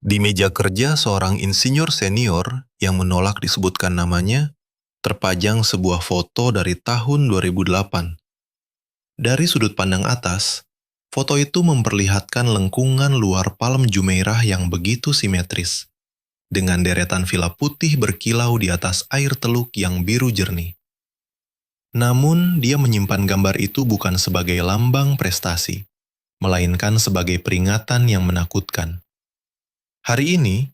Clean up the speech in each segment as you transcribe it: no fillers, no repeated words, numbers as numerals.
Di meja kerja seorang insinyur senior yang menolak disebutkan namanya, terpajang sebuah foto dari tahun 2008. Dari sudut pandang atas, foto itu memperlihatkan lengkungan luar Palm Jumeirah yang begitu simetris, dengan deretan villa putih berkilau di atas air teluk yang biru jernih. Namun, dia menyimpan gambar itu bukan sebagai lambang prestasi, melainkan sebagai peringatan yang menakutkan. Hari ini,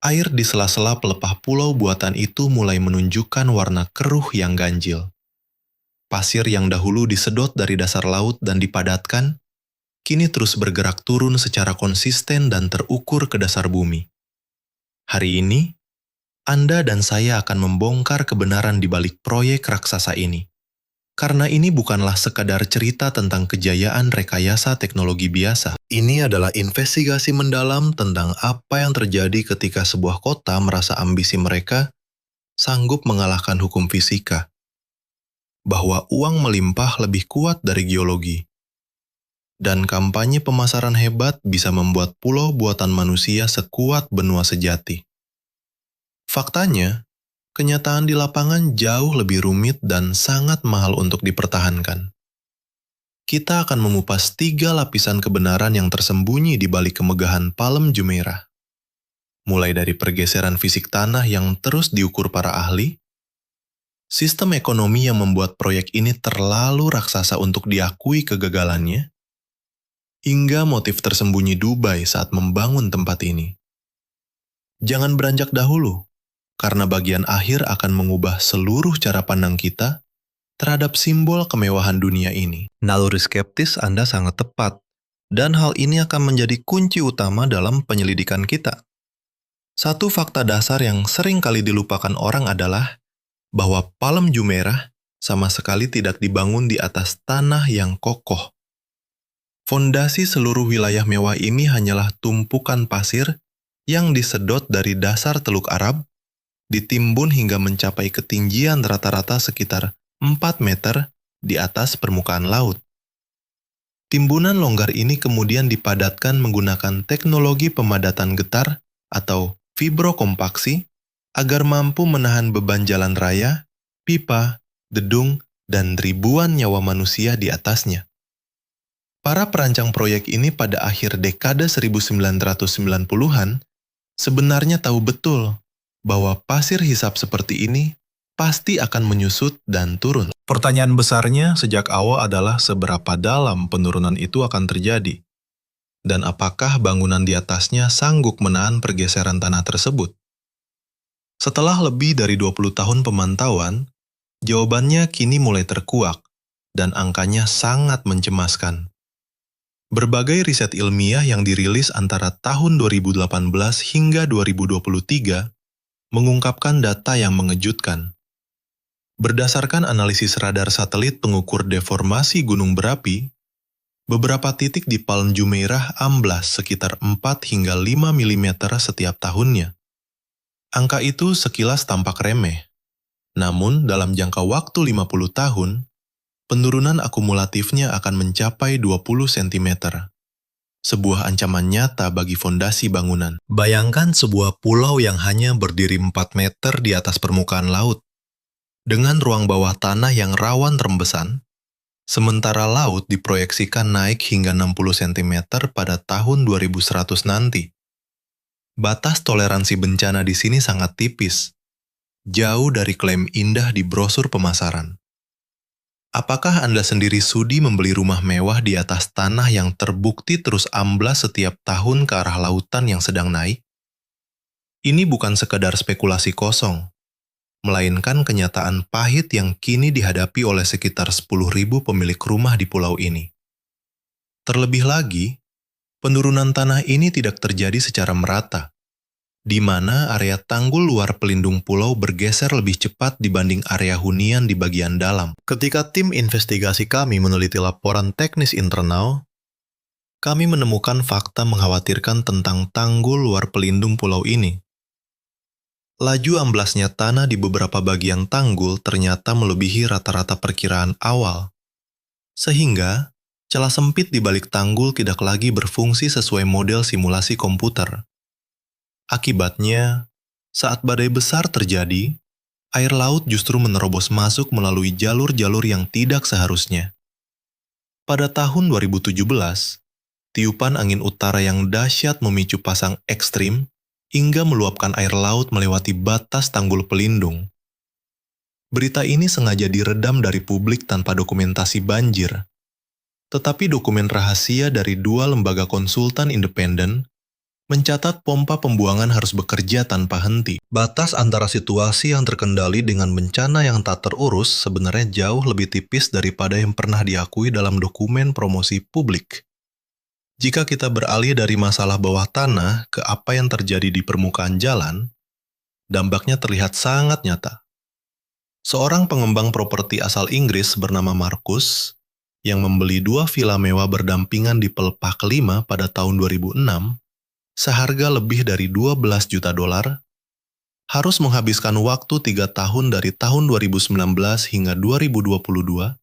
air di sela-sela pelepah pulau buatan itu mulai menunjukkan warna keruh yang ganjil. Pasir yang dahulu disedot dari dasar laut dan dipadatkan, kini terus bergerak turun secara konsisten dan terukur ke dasar bumi. Hari ini, Anda dan saya akan membongkar kebenaran di balik proyek raksasa ini. Karena ini bukanlah sekadar cerita tentang kejayaan rekayasa teknologi biasa. Ini adalah investigasi mendalam tentang apa yang terjadi ketika sebuah kota merasa ambisi mereka sanggup mengalahkan hukum fisika. Bahwa uang melimpah lebih kuat dari geologi. Dan kampanye pemasaran hebat bisa membuat pulau buatan manusia sekuat benua sejati. Faktanya, kenyataan di lapangan jauh lebih rumit dan sangat mahal untuk dipertahankan. Kita akan mengupas 3 lapisan kebenaran yang tersembunyi di balik kemegahan Palm Jumeirah. Mulai dari pergeseran fisik tanah yang terus diukur para ahli, sistem ekonomi yang membuat proyek ini terlalu raksasa untuk diakui kegagalannya, hingga motif tersembunyi Dubai saat membangun tempat ini. Jangan beranjak dahulu, karena bagian akhir akan mengubah seluruh cara pandang kita terhadap simbol kemewahan dunia ini. Naluri skeptis Anda sangat tepat, dan hal ini akan menjadi kunci utama dalam penyelidikan kita. Satu fakta dasar yang sering kali dilupakan orang adalah bahwa Palm Jumeirah sama sekali tidak dibangun di atas tanah yang kokoh. Fondasi seluruh wilayah mewah ini hanyalah tumpukan pasir yang disedot dari dasar Teluk Arab, ditimbun hingga mencapai ketinggian rata-rata sekitar 4 meter di atas permukaan laut. Timbunan longgar ini kemudian dipadatkan menggunakan teknologi pemadatan getar atau fibrokompaksi agar mampu menahan beban jalan raya, pipa, dedung, dan ribuan nyawa manusia di atasnya. Para perancang proyek ini pada akhir dekade 1990-an sebenarnya tahu betul bahwa pasir hisap seperti ini pasti akan menyusut dan turun. Pertanyaan besarnya sejak awal adalah seberapa dalam penurunan itu akan terjadi, dan apakah bangunan di atasnya sanggup menahan pergeseran tanah tersebut. Setelah lebih dari 20 tahun pemantauan, jawabannya kini mulai terkuak, dan angkanya sangat mencemaskan. Berbagai riset ilmiah yang dirilis antara tahun 2018 hingga 2023 mengungkapkan data yang mengejutkan. Berdasarkan analisis radar satelit pengukur deformasi gunung berapi, beberapa titik di Palm Jumeirah amblas sekitar 4 hingga 5 mm setiap tahunnya. Angka itu sekilas tampak remeh. Namun, dalam jangka waktu 50 tahun, penurunan akumulatifnya akan mencapai 20 cm. Sebuah ancaman nyata bagi fondasi bangunan. Bayangkan sebuah pulau yang hanya berdiri 4 meter di atas permukaan laut, dengan ruang bawah tanah yang rawan rembesan, sementara laut diproyeksikan naik hingga 60 cm pada tahun 2100 nanti. Batas toleransi bencana di sini sangat tipis, jauh dari klaim indah di brosur pemasaran. Apakah Anda sendiri sudi membeli rumah mewah di atas tanah yang terbukti terus amblas setiap tahun ke arah lautan yang sedang naik? Ini bukan sekadar spekulasi kosong, melainkan kenyataan pahit yang kini dihadapi oleh sekitar 10.000 pemilik rumah di pulau ini. Terlebih lagi, penurunan tanah ini tidak terjadi secara merata, di mana area tanggul luar pelindung pulau bergeser lebih cepat dibanding area hunian di bagian dalam. Ketika tim investigasi kami meneliti laporan teknis internal, kami menemukan fakta mengkhawatirkan tentang tanggul luar pelindung pulau ini. Laju amblasnya tanah di beberapa bagian tanggul ternyata melebihi rata-rata perkiraan awal, sehingga celah sempit di balik tanggul tidak lagi berfungsi sesuai model simulasi komputer. Akibatnya, saat badai besar terjadi, air laut justru menerobos masuk melalui jalur-jalur yang tidak seharusnya. Pada tahun 2017, tiupan angin utara yang dahsyat memicu pasang ekstrim hingga meluapkan air laut melewati batas tanggul pelindung. Berita ini sengaja diredam dari publik tanpa dokumentasi banjir. Tetapi dokumen rahasia dari dua lembaga konsultan independen mencatat pompa pembuangan harus bekerja tanpa henti. Batas antara situasi yang terkendali dengan bencana yang tak terurus sebenarnya jauh lebih tipis daripada yang pernah diakui dalam dokumen promosi publik. Jika kita beralih dari masalah bawah tanah ke apa yang terjadi di permukaan jalan, dampaknya terlihat sangat nyata. Seorang pengembang properti asal Inggris bernama Marcus, yang membeli 2 villa mewah berdampingan di Pelepah Kelima pada tahun 2006, seharga lebih dari 12 juta dolar, harus menghabiskan waktu 3 tahun dari tahun 2019 hingga 2022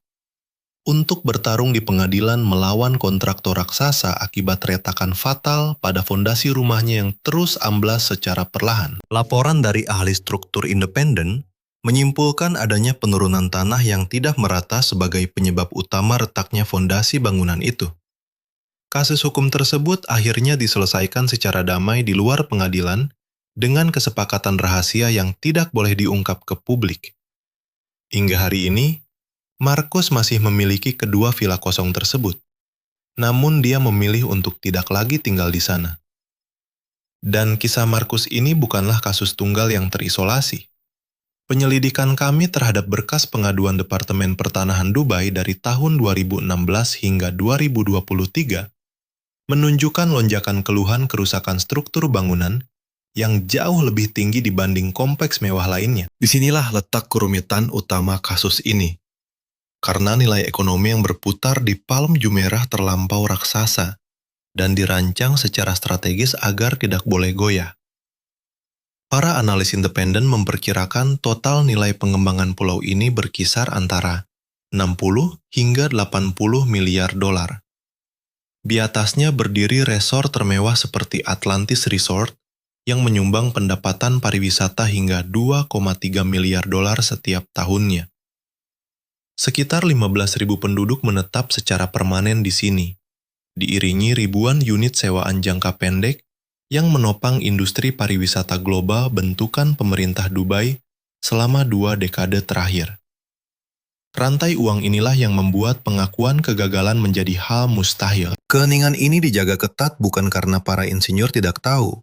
untuk bertarung di pengadilan melawan kontraktor raksasa akibat retakan fatal pada fondasi rumahnya yang terus amblas secara perlahan. Laporan dari ahli struktur independen menyimpulkan adanya penurunan tanah yang tidak merata sebagai penyebab utama retaknya fondasi bangunan itu. Kasus hukum tersebut akhirnya diselesaikan secara damai di luar pengadilan dengan kesepakatan rahasia yang tidak boleh diungkap ke publik. Hingga hari ini, Marcus masih memiliki kedua villa kosong tersebut. Namun dia memilih untuk tidak lagi tinggal di sana. Dan kisah Marcus ini bukanlah kasus tunggal yang terisolasi. Penyelidikan kami terhadap berkas pengaduan Departemen Pertanahan Dubai dari tahun 2016 hingga 2023 menunjukkan lonjakan keluhan kerusakan struktur bangunan yang jauh lebih tinggi dibanding kompleks mewah lainnya. Disinilah letak kerumitan utama kasus ini. Karena nilai ekonomi yang berputar di Palm Jumeirah terlampau raksasa dan dirancang secara strategis agar tidak boleh goyah. Para analis independen memperkirakan total nilai pengembangan pulau ini berkisar antara 60 hingga 80 miliar dolar. Di atasnya berdiri resort termewah seperti Atlantis Resort yang menyumbang pendapatan pariwisata hingga 2,3 miliar dolar setiap tahunnya. Sekitar 15.000 penduduk menetap secara permanen di sini, diiringi ribuan unit sewaan jangka pendek yang menopang industri pariwisata global bentukan pemerintah Dubai selama 2 dekade terakhir. Rantai uang inilah yang membuat pengakuan kegagalan menjadi hal mustahil. Keheningan ini dijaga ketat bukan karena para insinyur tidak tahu.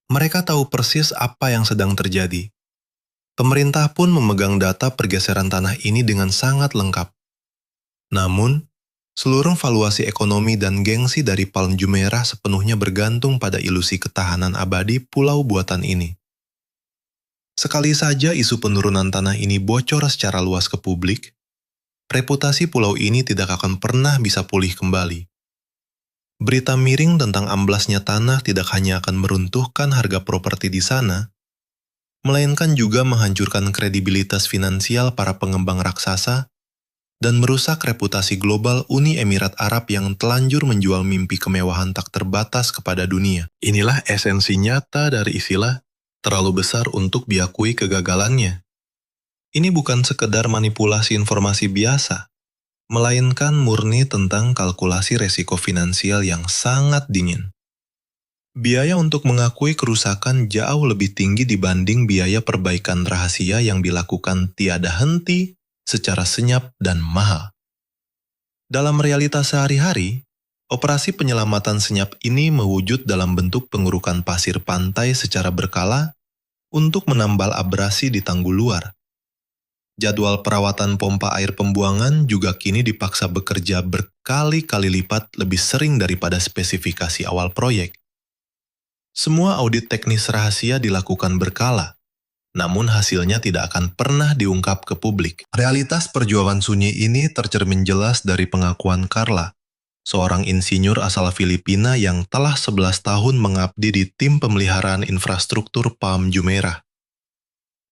Mereka tahu persis apa yang sedang terjadi. Pemerintah pun memegang data pergeseran tanah ini dengan sangat lengkap. Namun, seluruh valuasi ekonomi dan gengsi dari Palm Jumeirah sepenuhnya bergantung pada ilusi ketahanan abadi pulau buatan ini. Sekali saja isu penurunan tanah ini bocor secara luas ke publik, reputasi pulau ini tidak akan pernah bisa pulih kembali. Berita miring tentang amblasnya tanah tidak hanya akan meruntuhkan harga properti di sana, melainkan juga menghancurkan kredibilitas finansial para pengembang raksasa dan merusak reputasi global Uni Emirat Arab yang telanjur menjual mimpi kemewahan tak terbatas kepada dunia. Inilah esensi nyata dari istilah terlalu besar untuk diakui kegagalannya. Ini bukan sekedar manipulasi informasi biasa, melainkan murni tentang kalkulasi resiko finansial yang sangat dingin. Biaya untuk mengakui kerusakan jauh lebih tinggi dibanding biaya perbaikan rahasia yang dilakukan tiada henti, secara senyap dan mahal. Dalam realitas sehari-hari, operasi penyelamatan senyap ini mewujud dalam bentuk pengurukan pasir pantai secara berkala untuk menambal abrasi di tanggul luar. Jadwal perawatan pompa air pembuangan juga kini dipaksa bekerja berkali-kali lipat lebih sering daripada spesifikasi awal proyek. Semua audit teknis rahasia dilakukan berkala, namun hasilnya tidak akan pernah diungkap ke publik. Realitas perjuangan sunyi ini tercermin jelas dari pengakuan Carla, seorang insinyur asal Filipina yang telah 11 tahun mengabdi di tim pemeliharaan infrastruktur Palm Jumeirah.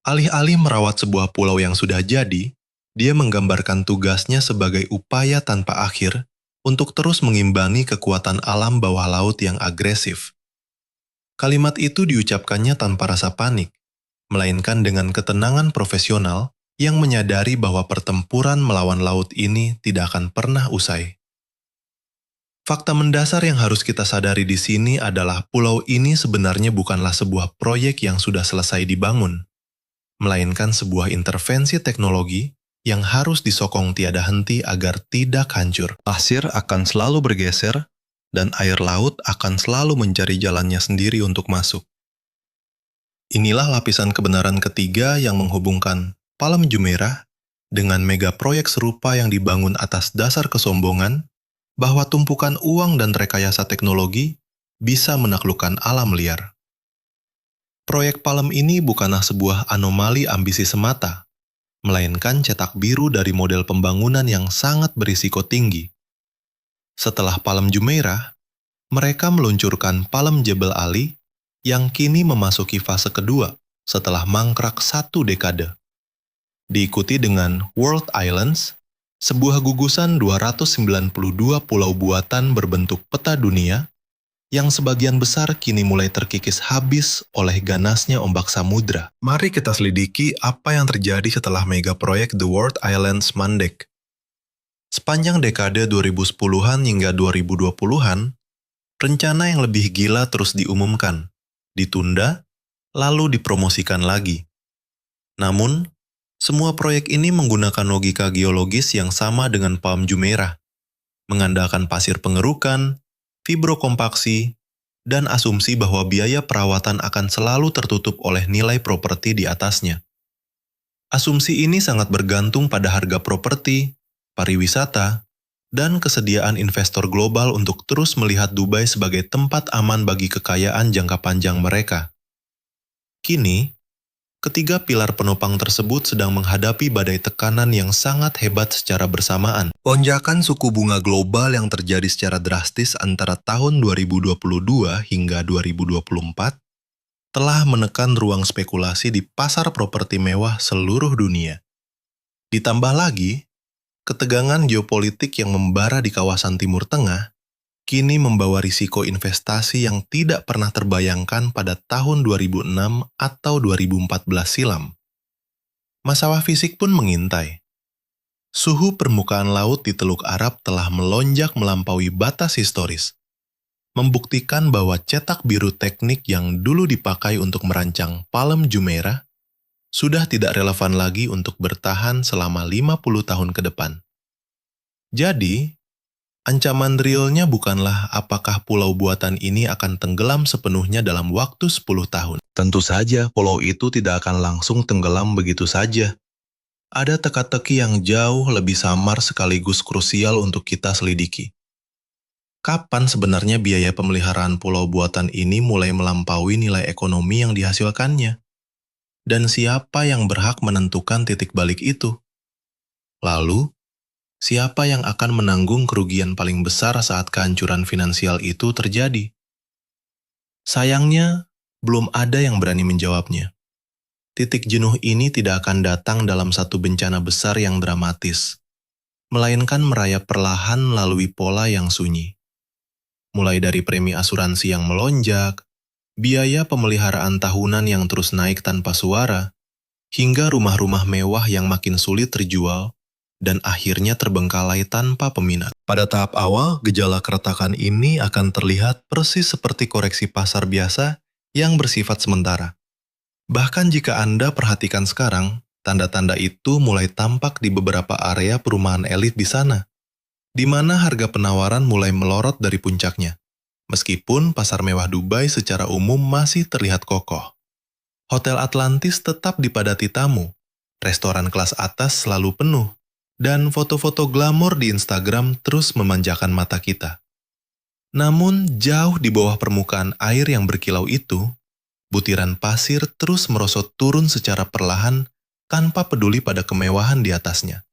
Alih-alih merawat sebuah pulau yang sudah jadi, dia menggambarkan tugasnya sebagai upaya tanpa akhir untuk terus mengimbangi kekuatan alam bawah laut yang agresif. Kalimat itu diucapkannya tanpa rasa panik, melainkan dengan ketenangan profesional yang menyadari bahwa pertempuran melawan laut ini tidak akan pernah usai. Fakta mendasar yang harus kita sadari di sini adalah pulau ini sebenarnya bukanlah sebuah proyek yang sudah selesai dibangun, melainkan sebuah intervensi teknologi yang harus disokong tiada henti agar tidak hancur. Pasir akan selalu bergeser, dan air laut akan selalu mencari jalannya sendiri untuk masuk. Inilah lapisan kebenaran ketiga yang menghubungkan Palm Jumeirah dengan mega proyek serupa yang dibangun atas dasar kesombongan bahwa tumpukan uang dan rekayasa teknologi bisa menaklukkan alam liar. Proyek Palm ini bukanlah sebuah anomali ambisi semata, melainkan cetak biru dari model pembangunan yang sangat berisiko tinggi. Setelah Palm Jumeirah, mereka meluncurkan Palm Jebel Ali yang kini memasuki fase kedua setelah mangkrak 1 dekade. Diikuti dengan World Islands, sebuah gugusan 292 pulau buatan berbentuk peta dunia yang sebagian besar kini mulai terkikis habis oleh ganasnya ombak samudra. Mari kita selidiki apa yang terjadi setelah mega proyek The World Islands mandek. Sepanjang dekade 2010-an hingga 2020-an, rencana yang lebih gila terus diumumkan, ditunda, lalu dipromosikan lagi. Namun, semua proyek ini menggunakan logika geologis yang sama dengan Palm Jumeirah, mengandalkan pasir pengerukan, fibrokompaksi, dan asumsi bahwa biaya perawatan akan selalu tertutup oleh nilai properti di atasnya. Asumsi ini sangat bergantung pada harga properti, pariwisata, dan kesediaan investor global untuk terus melihat Dubai sebagai tempat aman bagi kekayaan jangka panjang mereka. Kini, ketiga pilar penopang tersebut sedang menghadapi badai tekanan yang sangat hebat secara bersamaan. Lonjakan suku bunga global yang terjadi secara drastis antara tahun 2022 hingga 2024 telah menekan ruang spekulasi di pasar properti mewah seluruh dunia. Ditambah lagi, ketegangan geopolitik yang membara di kawasan Timur Tengah kini membawa risiko investasi yang tidak pernah terbayangkan pada tahun 2006 atau 2014 silam. Masalah fisik pun mengintai. Suhu permukaan laut di Teluk Arab telah melonjak melampaui batas historis, membuktikan bahwa cetak biru teknik yang dulu dipakai untuk merancang Palm Jumeirah sudah tidak relevan lagi untuk bertahan selama 50 tahun ke depan. Jadi, ancaman realnya bukanlah apakah pulau buatan ini akan tenggelam sepenuhnya dalam waktu 10 tahun. Tentu saja pulau itu tidak akan langsung tenggelam begitu saja. Ada teka-teki yang jauh lebih samar sekaligus krusial untuk kita selidiki. Kapan sebenarnya biaya pemeliharaan pulau buatan ini mulai melampaui nilai ekonomi yang dihasilkannya? Dan siapa yang berhak menentukan titik balik itu? Lalu, siapa yang akan menanggung kerugian paling besar saat kehancuran finansial itu terjadi? Sayangnya, belum ada yang berani menjawabnya. Titik jenuh ini tidak akan datang dalam satu bencana besar yang dramatis, melainkan merayap perlahan melalui pola yang sunyi. Mulai dari premi asuransi yang melonjak, biaya pemeliharaan tahunan yang terus naik tanpa suara, hingga rumah-rumah mewah yang makin sulit terjual, dan akhirnya terbengkalai tanpa peminat. Pada tahap awal, gejala keretakan ini akan terlihat persis seperti koreksi pasar biasa yang bersifat sementara. Bahkan jika Anda perhatikan sekarang, tanda-tanda itu mulai tampak di beberapa area perumahan elit di sana, di mana harga penawaran mulai melorot dari puncaknya, meskipun pasar mewah Dubai secara umum masih terlihat kokoh. Hotel Atlantis tetap dipadati tamu, restoran kelas atas selalu penuh, dan foto-foto glamor di Instagram terus memanjakan mata kita. Namun, jauh di bawah permukaan air yang berkilau itu, butiran pasir terus merosot turun secara perlahan tanpa peduli pada kemewahan di atasnya.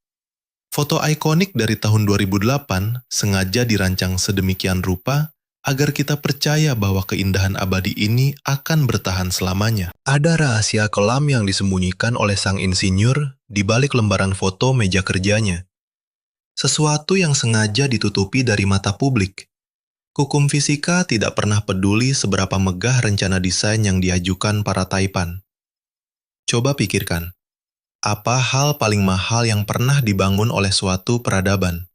Foto ikonik dari tahun 2008 sengaja dirancang sedemikian rupa agar kita percaya bahwa keindahan abadi ini akan bertahan selamanya. Ada rahasia kelam yang disembunyikan oleh sang insinyur di balik lembaran foto meja kerjanya. Sesuatu yang sengaja ditutupi dari mata publik. Hukum fisika tidak pernah peduli seberapa megah rencana desain yang diajukan para taipan. Coba pikirkan, apa hal paling mahal yang pernah dibangun oleh suatu peradaban?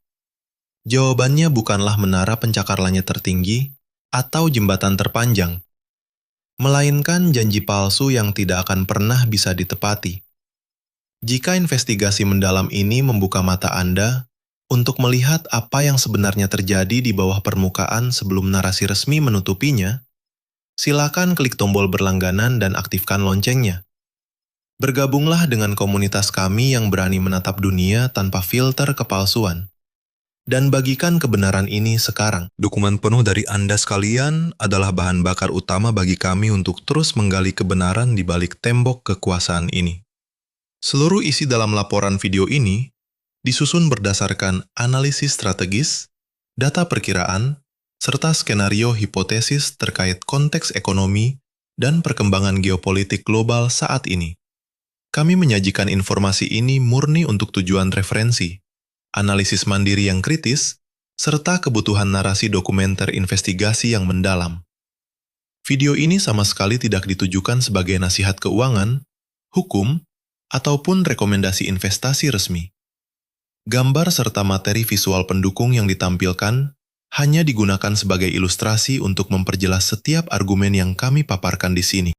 Jawabannya bukanlah menara pencakar langit tertinggi atau jembatan terpanjang, melainkan janji palsu yang tidak akan pernah bisa ditepati. Jika investigasi mendalam ini membuka mata Anda untuk melihat apa yang sebenarnya terjadi di bawah permukaan sebelum narasi resmi menutupinya, silakan klik tombol berlangganan dan aktifkan loncengnya. Bergabunglah dengan komunitas kami yang berani menatap dunia tanpa filter kepalsuan. Dan bagikan kebenaran ini sekarang. Dukungan penuh dari Anda sekalian adalah bahan bakar utama bagi kami untuk terus menggali kebenaran di balik tembok kekuasaan ini. Seluruh isi dalam laporan video ini disusun berdasarkan analisis strategis, data perkiraan, serta skenario hipotesis terkait konteks ekonomi dan perkembangan geopolitik global saat ini. Kami menyajikan informasi ini murni untuk tujuan referensi, analisis mandiri yang kritis, serta kebutuhan narasi dokumenter investigasi yang mendalam. Video ini sama sekali tidak ditujukan sebagai nasihat keuangan, hukum, ataupun rekomendasi investasi resmi. Gambar serta materi visual pendukung yang ditampilkan hanya digunakan sebagai ilustrasi untuk memperjelas setiap argumen yang kami paparkan di sini.